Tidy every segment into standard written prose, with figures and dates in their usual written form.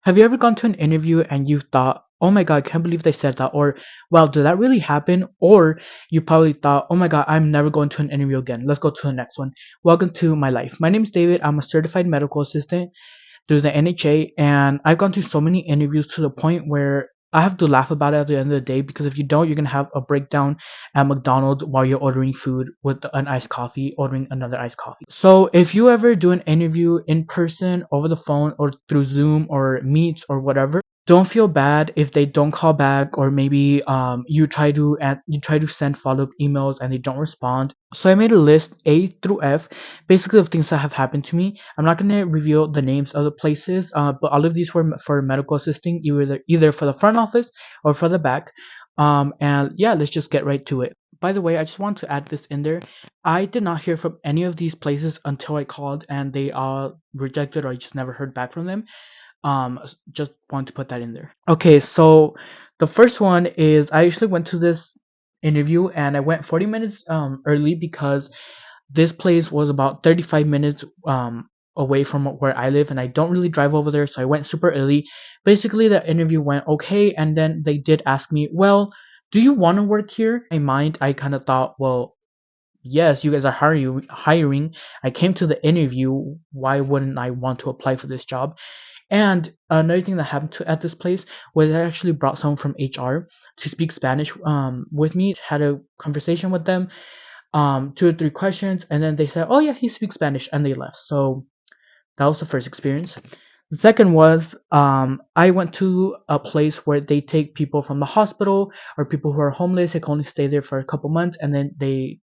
Have you ever gone to an interview and you've thought, oh my god, I can't believe they said that, or wow, did that really happen? Or you probably thought, oh my god, I'm never going to an interview again. Let's go to the next one. Welcome to my life. My name is David. I'm a certified medical assistant through the NHA, and I've gone to so many interviews to the point where I have to laugh about it at the end of the day, because if you don't, you're gonna have a breakdown at McDonald's while you're ordering food with an iced coffee, ordering another iced coffee. So if you ever do an interview in person, over the phone, or through Zoom or Meets or whatever, don't feel bad if they don't call back, or maybe you try to send follow-up emails and they don't respond. So I made a list A through F, basically of things that have happened to me. I'm not going to reveal the names of the places, but all of these were for medical assisting, either for the front office or for the back. And yeah, let's just get right to it. By the way, I just want to add this in there. I did not hear from any of these places until I called, and they all rejected, or I just never heard back from them. Just want to put that in there. Okay, so the first one is, I actually went to this interview and I went 40 minutes early, because this place was about 35 minutes away from where I live, and I don't really drive over there, so I went super early. Basically, the interview went okay, and then they did ask me, well, do you want to work here? In my mind, I kind of thought, well, yes, you guys are hiring. I came to the interview. Why wouldn't I want to apply for this job? And another thing that happened at this place was I actually brought someone from HR to speak Spanish with me. Had a conversation with them, 2 or 3 questions, and then they said, "Oh yeah, he speaks Spanish," and they left. So that was the first experience. The second was, I went to a place where they take people from the hospital or people who are homeless. They can only stay there for a couple months, and then they,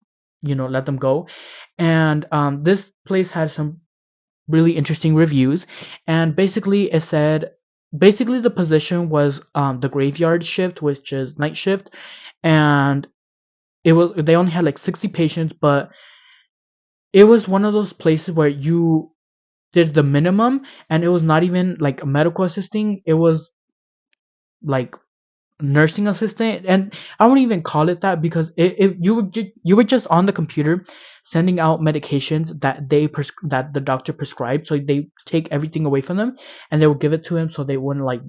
let them go. And this place had some really interesting reviews, and basically it said, basically the position was the graveyard shift, which is night shift, and they only had like 60 patients, but it was one of those places where you did the minimum, and it was not even like a medical assisting, it was like nursing assistant. And I wouldn't even call it that, because you were just on the computer sending out medications that that the doctor prescribed. So they take everything away from them and they will give it to him, so they wouldn't like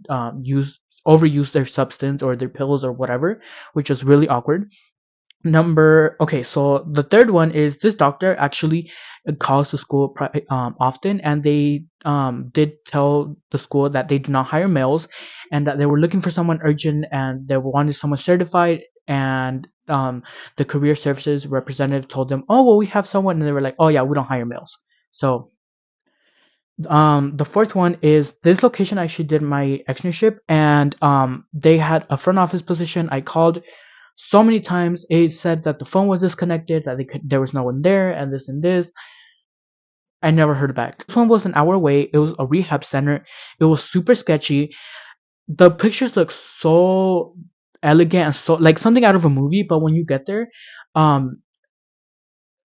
use overuse their substance or their pills or whatever, which was really awkward. Okay, so the third one is, this doctor actually calls the school often, and they did tell the school that they do not hire males, and that they were looking for someone urgent, and they wanted someone certified. And the career services representative told them, oh well, we have someone, and they were like, oh yeah, we don't hire males. So the fourth one is, this location I actually did my externship, and they had a front office position. I called so many times. It said that the phone was disconnected, that there was no one there, and this and this. I never heard back. This one was an hour away. It was a rehab center. It was super sketchy. The pictures look so elegant and so like something out of a movie, but when you get there, um,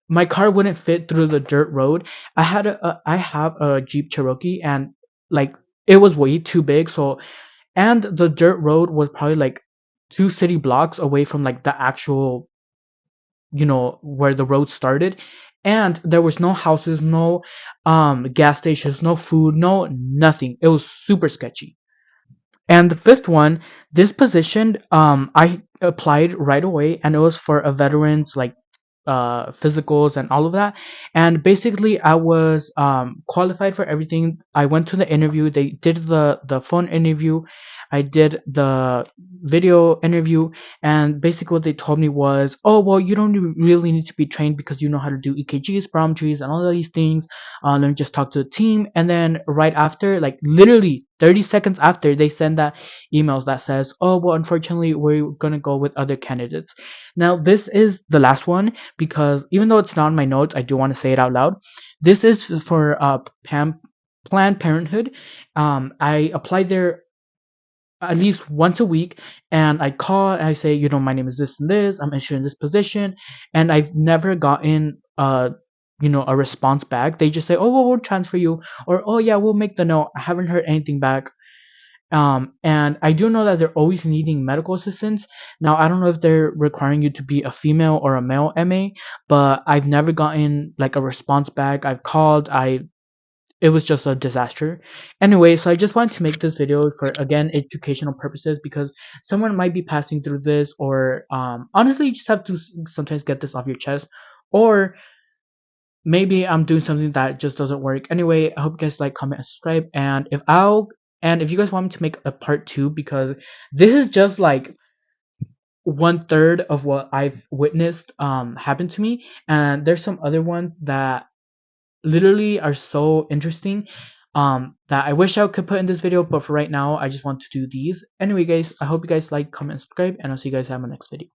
my car wouldn't fit through the dirt road. I have a Jeep Cherokee, and like it was way too big. So, and the dirt road was probably like 2 city blocks away from like the actual, where the road started. And there was no houses, no gas stations, no food, no nothing. It was super sketchy. And the fifth one, this position, I applied right away, and it was for a veterans like physicals and all of that. And basically, I was qualified for everything. I went to the interview. They did the phone interview. I did the video interview, and basically what they told me was, oh well, you don't really need to be trained, because you know how to do EKGs, spirometries, and all of these things. Let me just talk to the team. And then right after, like literally 30 seconds after, they send that emails that says, oh well, unfortunately, we're gonna go with other candidates. Now this is the last one, because even though it's not in my notes, I do want to say it out loud. This is for Planned Parenthood. I applied there at least once a week, and I call and I say, my name is this and this, I'm interested in this position, and I've never gotten a response back. They just say, oh well, we'll transfer you, or oh yeah, we'll make the note. I haven't heard anything back. And I do know that they're always needing medical assistants. Now, I don't know if they're requiring you to be a female or a male MA, but I've never gotten like a response back. I've called, it was just a disaster. Anyway, so I just wanted to make this video for, again, educational purposes, because someone might be passing through this, or honestly, you just have to sometimes get this off your chest, or maybe I'm doing something that just doesn't work. Anyway, I hope you guys like, comment, and subscribe. And if you guys want me to make a part 2, because this is just like 1/3 of what I've witnessed happen to me, and there's some other ones that literally are so interesting that I wish I could put in this video, but for right now I just want to do these. Anyway guys, I hope you guys like, comment, and subscribe, and I'll see you guys in my next video.